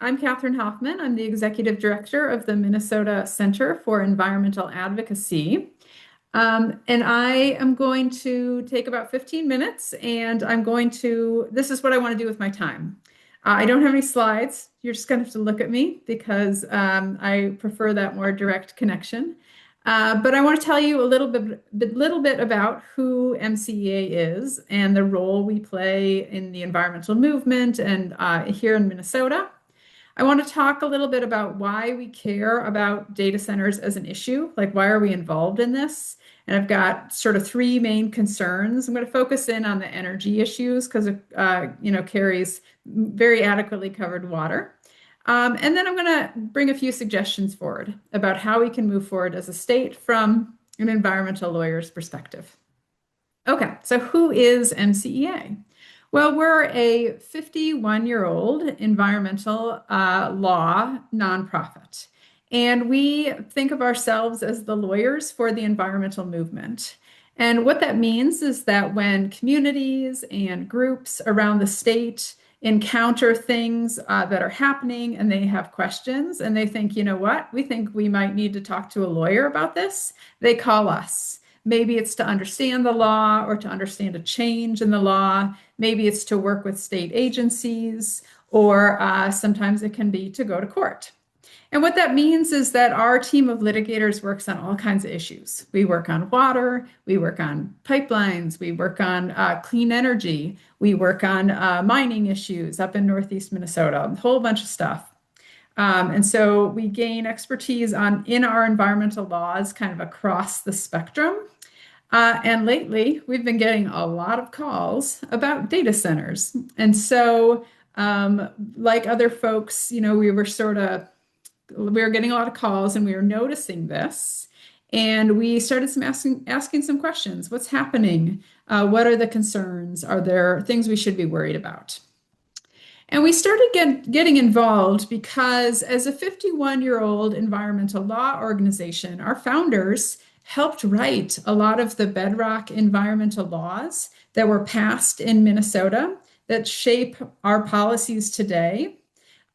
I'm Kathryn Hoffman. I'm the Executive Director of the Minnesota Center for Environmental Advocacy. And I am going to take about 15 minutes and this is what I want to do with my time. I don't have any slides. You're just going to have to look at me because I prefer that more direct connection. But I want to tell you a little bit about who MCEA is and the role we play in the environmental movement and here in Minnesota. I want to talk a little bit about why we care about data centers as an issue, like why are we involved in this? And I've got sort of three main concerns. I'm going to focus in on the energy issues because Carrie's very adequately covered water. And then I'm going to bring a few suggestions forward about how we can move forward as a state from an environmental lawyer's perspective. Okay, so who is MCEA? Well, we're a 51-year-old environmental law nonprofit, and we think of ourselves as the lawyers for the environmental movement. And what that means is that when communities and groups around the state encounter things that are happening and they have questions and they think, you know what, we think we might need to talk to a lawyer about this, they call us. Maybe it's to understand the law or to understand a change in the law. Maybe it's to work with state agencies, or sometimes it can be to go to court. And what that means is that our team of litigators works on all kinds of issues. We work on water, we work on pipelines, we work on clean energy, we work on mining issues up in Northeast Minnesota, a whole bunch of stuff. And so we gain expertise in our environmental laws kind of across the spectrum. And lately, we've been getting a lot of calls about data centers. And so, like other folks, we were getting a lot of calls and we were noticing this. And we started asking some questions. What's happening? What are the concerns? Are there things we should be worried about? And we started getting involved because as a 51-year-old environmental law organization, our founders helped write a lot of the bedrock environmental laws that were passed in Minnesota that shape our policies today.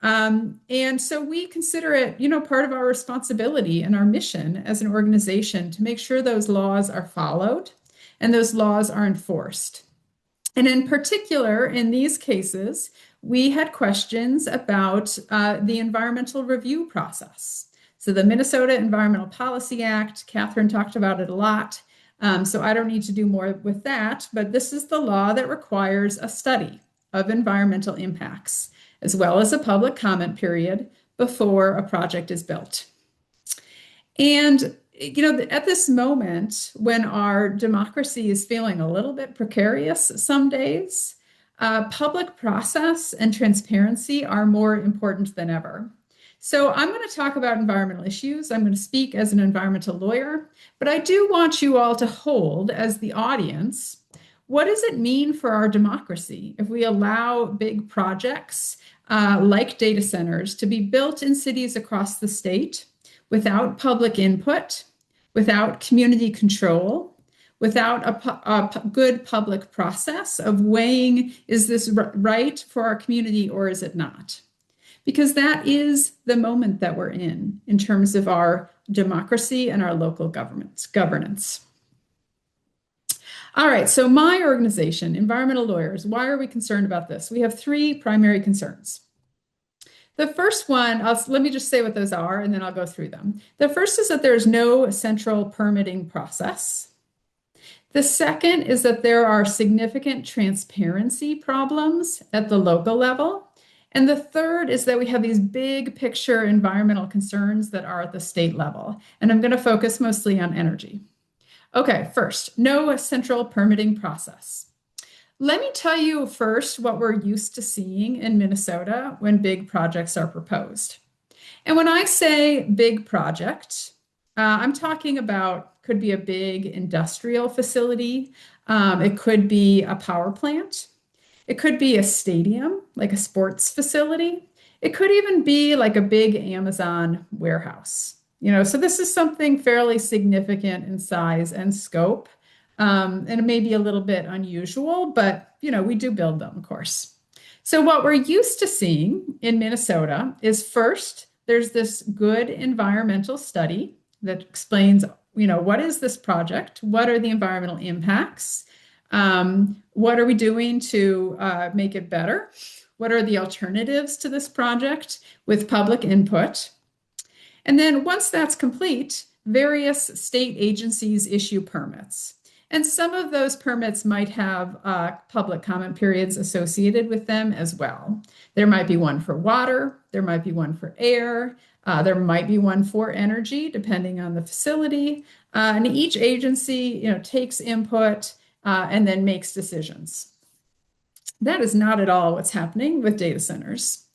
And so we consider it, part of our responsibility and our mission as an organization to make sure those laws are followed and those laws are enforced. And in particular, in these cases, we had questions about the environmental review process. So the Minnesota Environmental Policy Act, Kathryn talked about it a lot, so I don't need to do more with that, but this is the law that requires a study of environmental impacts, as well as a public comment period before a project is built. And at this moment, when our democracy is feeling a little bit precarious some days, public process and transparency are more important than ever. So I'm going to talk about environmental issues. I'm going to speak as an environmental lawyer, but I do want you all to hold as the audience, what does it mean for our democracy if we allow big projects like data centers to be built in cities across the state without public input, without community control, without a good public process of weighing, is this right for our community or is it not? Because that is the moment that we're in terms of our democracy and our local governance. All right, so my organization, Environmental Lawyers, why are we concerned about this? We have three primary concerns. The first one, let me just say what those are, and then I'll go through them. The first is that there's no central permitting process. The second is that there are significant transparency problems at the local level. And the third is that we have these big picture environmental concerns that are at the state level. And I'm going to focus mostly on energy. Okay, first, no central permitting process. Let me tell you first what we're used to seeing in Minnesota when big projects are proposed. And when I say big project, I'm talking about, could be a big industrial facility. It could be a power plant. It could be a stadium, like a sports facility. It could even be like a big Amazon warehouse. So this is something fairly significant in size and scope. And it may be a little bit unusual, but we do build them, of course. So what we're used to seeing in Minnesota is first, there's this good environmental study that explains, what is this project? What are the environmental impacts? What are we doing to make it better? What are the alternatives to this project with public input? And then once that's complete, various state agencies issue permits. And some of those permits might have public comment periods associated with them as well. There might be one for water, there might be one for air, there might be one for energy, depending on the facility. And each agency, takes input and then makes decisions. That is not at all what's happening with data centers.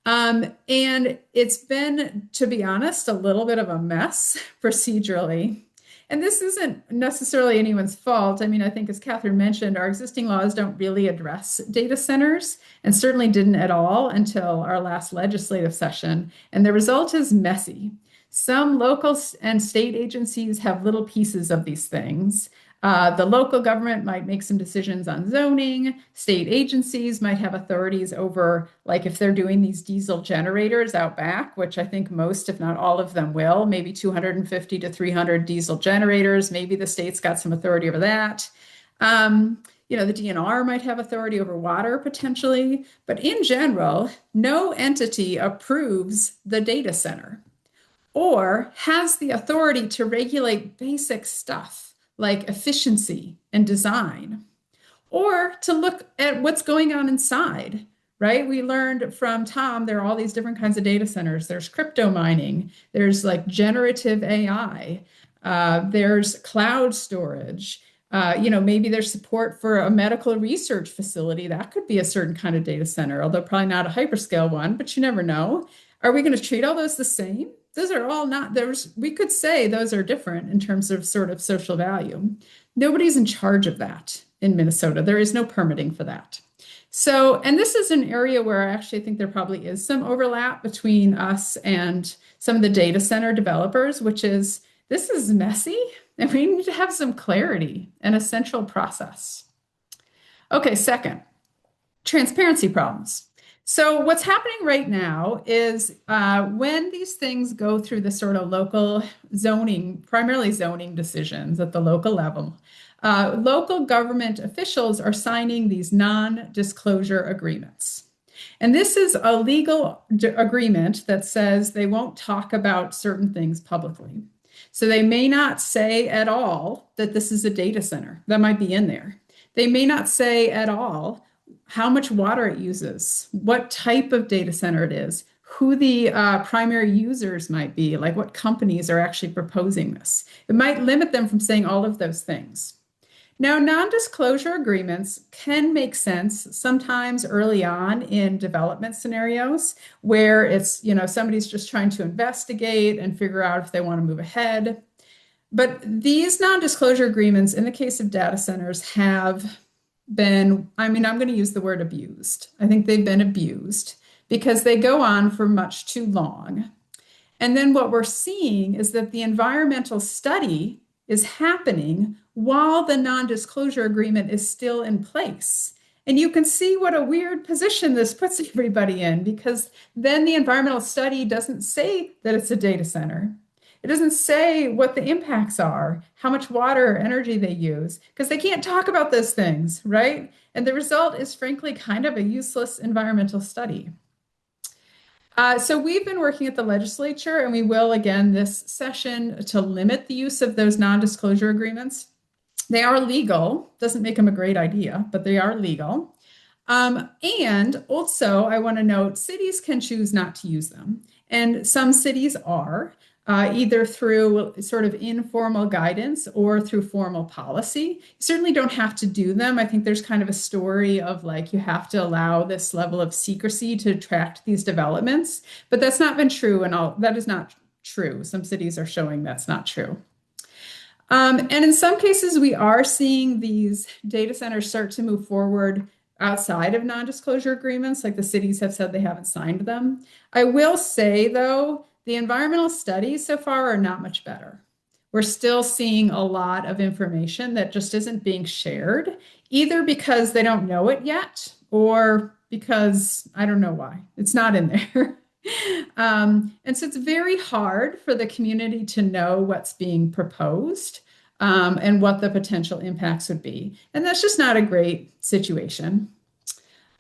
And it's been, to be honest, a little bit of a mess procedurally. And this isn't necessarily anyone's fault. I mean, I think as Kathryn mentioned, our existing laws don't really address data centers and certainly didn't at all until our last legislative session. And the result is messy. Some local and state agencies have little pieces of these things. The local government might make some decisions on zoning. State agencies might have authorities over, like if they're doing these diesel generators out back, which I think most, if not all of them will, maybe 250 to 300 diesel generators. Maybe the state's got some authority over that. The DNR might have authority over water potentially, but in general, no entity approves the data center or has the authority to regulate basic stuff like efficiency and design, or to look at what's going on inside, right? We learned from Tom, there are all these different kinds of data centers. There's crypto mining, there's like generative AI, there's cloud storage, maybe there's support for a medical research facility. That could be a certain kind of data center, although probably not a hyperscale one, but you never know. Are we going to treat all those the same? Those are all not, we could say those are different in terms of sort of social value. Nobody's in charge of that in Minnesota. There is no permitting for that. So, and this is an area where I actually think there probably is some overlap between us and some of the data center developers, which is this is messy and we need to have some clarity and a central process. Okay, second, transparency problems. So what's happening right now is when these things go through the sort of local zoning, primarily zoning decisions at the local level, local government officials are signing these non-disclosure agreements. And this is a legal agreement that says they won't talk about certain things publicly. So they may not say at all that this is a data center. That might be in there. They may not say at all how much water it uses, what type of data center it is, who the primary users might be, like what companies are actually proposing this. It might limit them from saying all of those things. Now, non-disclosure agreements can make sense sometimes early on in development scenarios where it's, somebody's just trying to investigate and figure out if they want to move ahead. But these non-disclosure agreements in the case of data centers have been, I'm going to use the word abused. I think they've been abused because they go on for much too long. And then what we're seeing is that the environmental study is happening while the non-disclosure agreement is still in place. And you can see what a weird position this puts everybody in, because then the environmental study doesn't say that it's a data center. It doesn't say what the impacts are, how much water or energy they use, because they can't talk about those things, right? And the result is, frankly, kind of a useless environmental study. So we've been working at the legislature, and we will again this session, to limit the use of those non-disclosure agreements. They are legal. Doesn't make them a great idea, but they are legal. And also, I want to note, cities can choose not to use them. And some cities are, either through sort of informal guidance or through formal policy. You certainly don't have to do them. I think there's kind of a story of like, you have to allow this level of secrecy to attract these developments, but that's not been true, and that is not true. Some cities are showing that's not true. And in some cases, we are seeing these data centers start to move forward outside of non-disclosure agreements, like the cities have said they haven't signed them. I will say, though, the environmental studies so far are not much better. We're still seeing a lot of information that just isn't being shared, either because they don't know it yet, or because I don't know why. It's not in there. And so it's very hard for the community to know what's being proposed and what the potential impacts would be. And that's just not a great situation.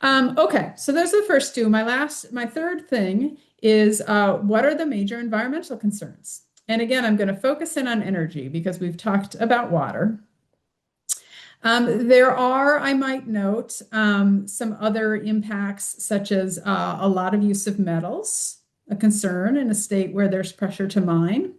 Okay, so those are the first two. My third thing is what are the major environmental concerns? And again, I'm going to focus in on energy because we've talked about water. There are, I might note, some other impacts, such as a lot of use of metals, a concern in a state where there's pressure to mine,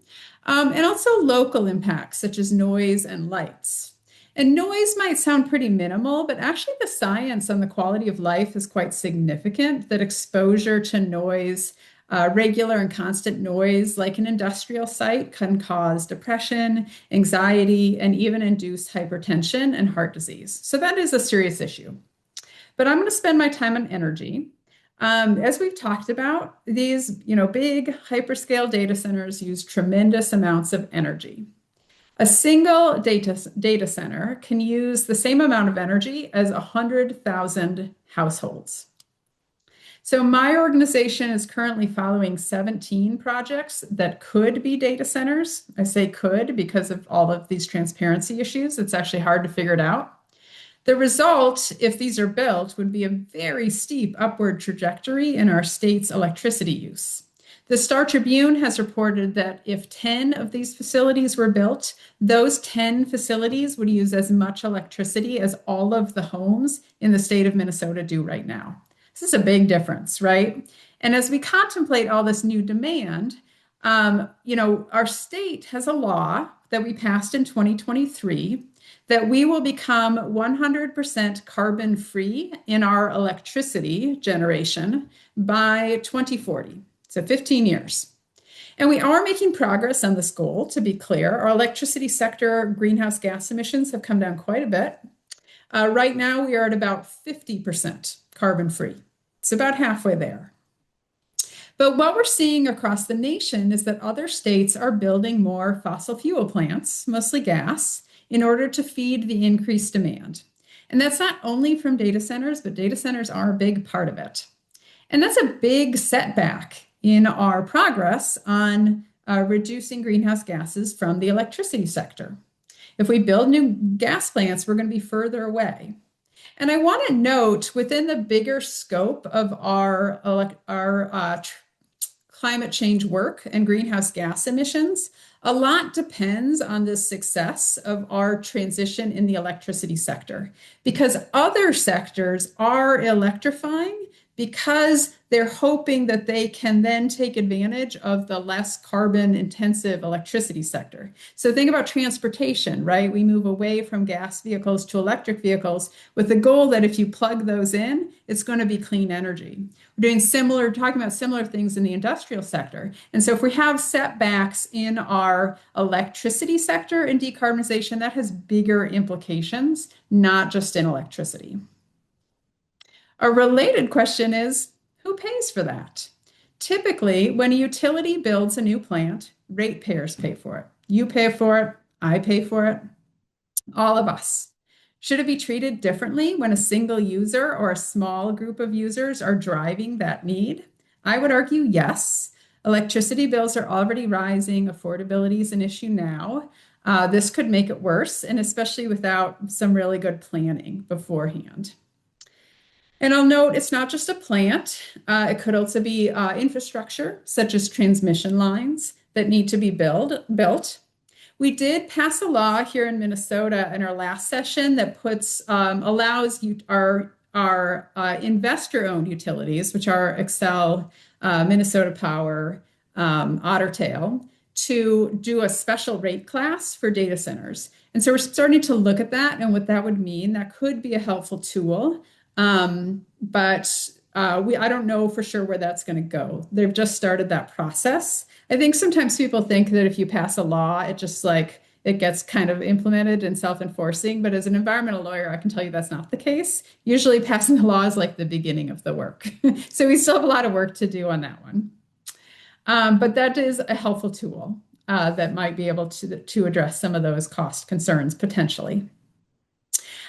and also local impacts, such as noise and lights. And noise might sound pretty minimal, but actually the science on the quality of life is quite significant, that exposure to noise, regular and constant noise, like an industrial site, can cause depression, anxiety, and even induce hypertension and heart disease. So that is a serious issue. But I'm going to spend my time on energy. As we've talked about, these big hyperscale data centers use tremendous amounts of energy. A single data center can use the same amount of energy as 100,000 households. So my organization is currently following 17 projects that could be data centers. I say could because of all of these transparency issues. It's actually hard to figure it out. The result, if these are built, would be a very steep upward trajectory in our state's electricity use. The Star Tribune has reported that if 10 of these facilities were built, those 10 facilities would use as much electricity as all of the homes in the state of Minnesota do right now. This is a big difference, right? And as we contemplate all this new demand, our state has a law that we passed in 2023 that we will become 100% carbon free in our electricity generation by 2040. So 15 years. And we are making progress on this goal, to be clear. Our electricity sector greenhouse gas emissions have come down quite a bit. Right now, we are at about 50% carbon free. It's about halfway there. But what we're seeing across the nation is that other states are building more fossil fuel plants, mostly gas, in order to feed the increased demand. And that's not only from data centers, but data centers are a big part of it. And that's a big setback in our progress on reducing greenhouse gases from the electricity sector. If we build new gas plants, we're going to be further away. And I want to note within the bigger scope of our climate change work and greenhouse gas emissions, a lot depends on the success of our transition in the electricity sector, because other sectors are electrifying because they're hoping that they can then take advantage of the less carbon intensive electricity sector. So think about transportation, right? We move away from gas vehicles to electric vehicles with the goal that if you plug those in, it's going to be clean energy. We're talking about similar things in the industrial sector. And so if we have setbacks in our electricity sector in decarbonization, that has bigger implications, not just in electricity. A related question is, who pays for that? Typically, when a utility builds a new plant, ratepayers pay for it. You pay for it, I pay for it, all of us. Should it be treated differently when a single user or a small group of users are driving that need? I would argue yes. Electricity bills are already rising. Affordability is an issue now. This could make it worse, and especially without some really good planning beforehand. And I'll note it's not just a plant. It could also be infrastructure, such as transmission lines that need to be built. We did pass a law here in Minnesota in our last session that allows our investor-owned utilities, which are Xcel, Minnesota Power, Otter Tail, to do a special rate class for data centers. And so we're starting to look at that and what that would mean. That could be a helpful tool. But I don't know for sure where that's going to go. They've just started that process. I think sometimes people think that if you pass a law, it gets kind of implemented and self-enforcing. But as an environmental lawyer, I can tell you that's not the case. Usually passing the law is like the beginning of the work. So we still have a lot of work to do on that one. But that is a helpful tool that might be able to address some of those cost concerns potentially.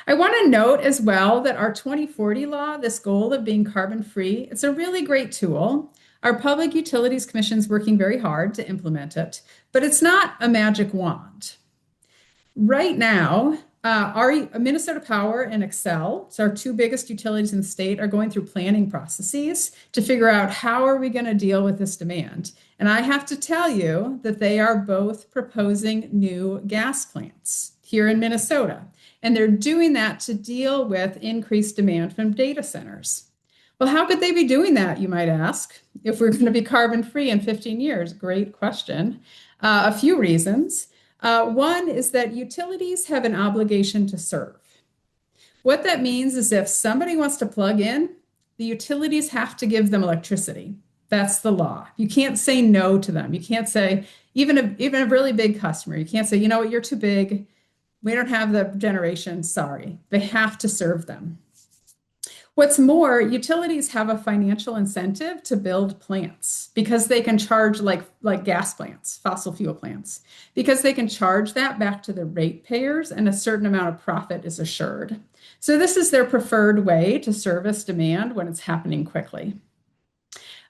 I want to note as well that our 2040 law, this goal of being carbon free, it's a really great tool. Our Public Utilities Commission is working very hard to implement it, but it's not a magic wand. Right now, our Minnesota Power and Excel, so our two biggest utilities in the state, are going through planning processes to figure out how are we going to deal with this demand. And I have to tell you that they are both proposing new gas plants here in Minnesota. And they're doing that to deal with increased demand from data centers. Well, how could they be doing that, you might ask, if we're going to be carbon free in 15 years? Great question. A few reasons. One is that utilities have an obligation to serve. What that means is if somebody wants to plug in, the utilities have to give them electricity. That's the law. You can't say no to them. You can't say, even a really big customer, you can't say, you know what, you're too big. We don't have the generation, sorry. They have to serve them. What's more, utilities have a financial incentive to build plants because they can charge like gas plants, fossil fuel plants, because they can charge that back to the ratepayers and a certain amount of profit is assured. So this is their preferred way to service demand when it's happening quickly.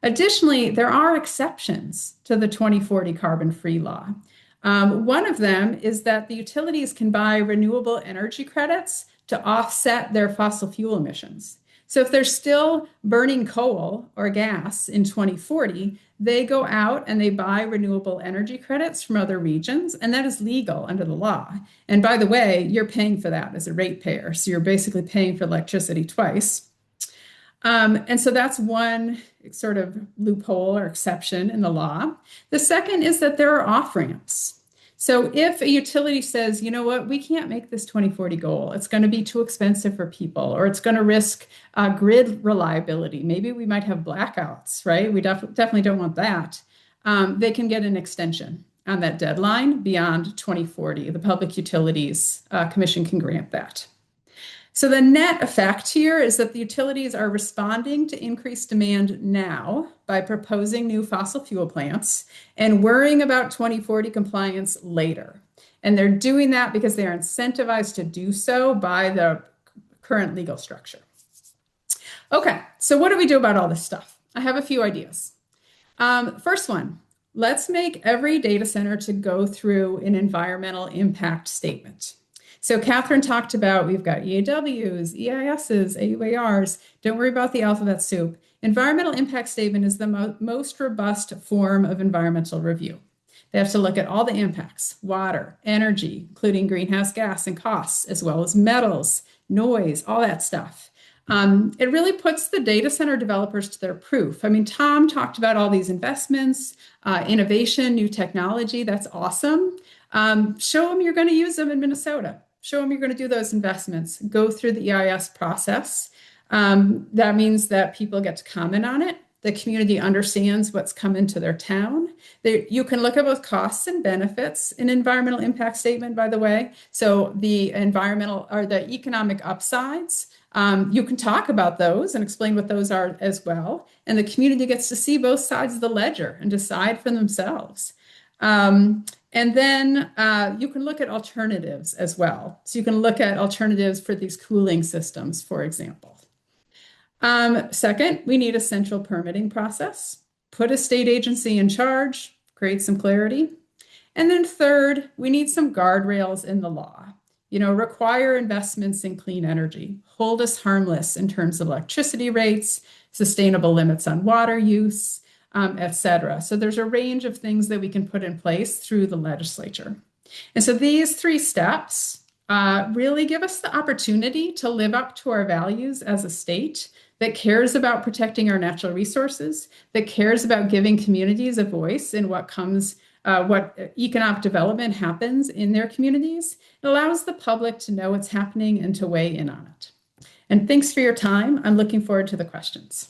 Additionally, there are exceptions to the 2040 carbon-free law. One of them is that the utilities can buy renewable energy credits to offset their fossil fuel emissions. So if they're still burning coal or gas in 2040, they go out and they buy renewable energy credits from other regions, and that is legal under the law. And by the way, you're paying for that as a ratepayer. So you're basically paying for electricity twice. And so that's one sort of loophole or exception in the law. The second is that there are off-ramps. So if a utility says, you know what, we can't make this 2040 goal, it's going to be too expensive for people, or it's going to risk grid reliability. Maybe we might have blackouts, right? We definitely don't want that. They can get an extension on that deadline beyond 2040. The Public Utilities Commission can grant that. So the net effect here is that the utilities are responding to increased demand now by proposing new fossil fuel plants and worrying about 2040 compliance later. And they're doing that because they are incentivized to do so by the current legal structure. Okay, so what do we do about all this stuff? I have a few ideas. First one, let's make every data center to go through an environmental impact statement. So Kathryn talked about, we've got EAWs, EISs, AUARs. Don't worry about the alphabet soup. Environmental impact statement is the most robust form of environmental review. They have to look at all the impacts, water, energy, including greenhouse gas and costs, as well as metals, noise, all that stuff. It really puts the data center developers to their proof. I mean, Tom talked about all these investments, innovation, new technology. That's awesome. Show them you're going to use them in Minnesota. Show them you're going to do those investments. Go through the EIS process. That means that people get to comment on it. The community understands what's come into their town. You can look at both costs and benefits in environmental impact statement, by the way. So the environmental or the economic upsides, you can talk about those and explain what those are as well. And the community gets to see both sides of the ledger and decide for themselves. And then you can look at alternatives as well. So you can look at alternatives for these cooling systems, for example. Second, we need a central permitting process. Put a state agency in charge, create some clarity. And then third, we need some guardrails in the law. You know, require investments in clean energy, hold us harmless in terms of electricity rates, sustainable limits on water use, et cetera. So there's a range of things that we can put in place through the legislature. And so these three steps really give us the opportunity to live up to our values as a state that cares about protecting our natural resources, that cares about giving communities a voice in what economic development happens in their communities. It allows the public to know what's happening and to weigh in on it. And thanks for your time. I'm looking forward to the questions.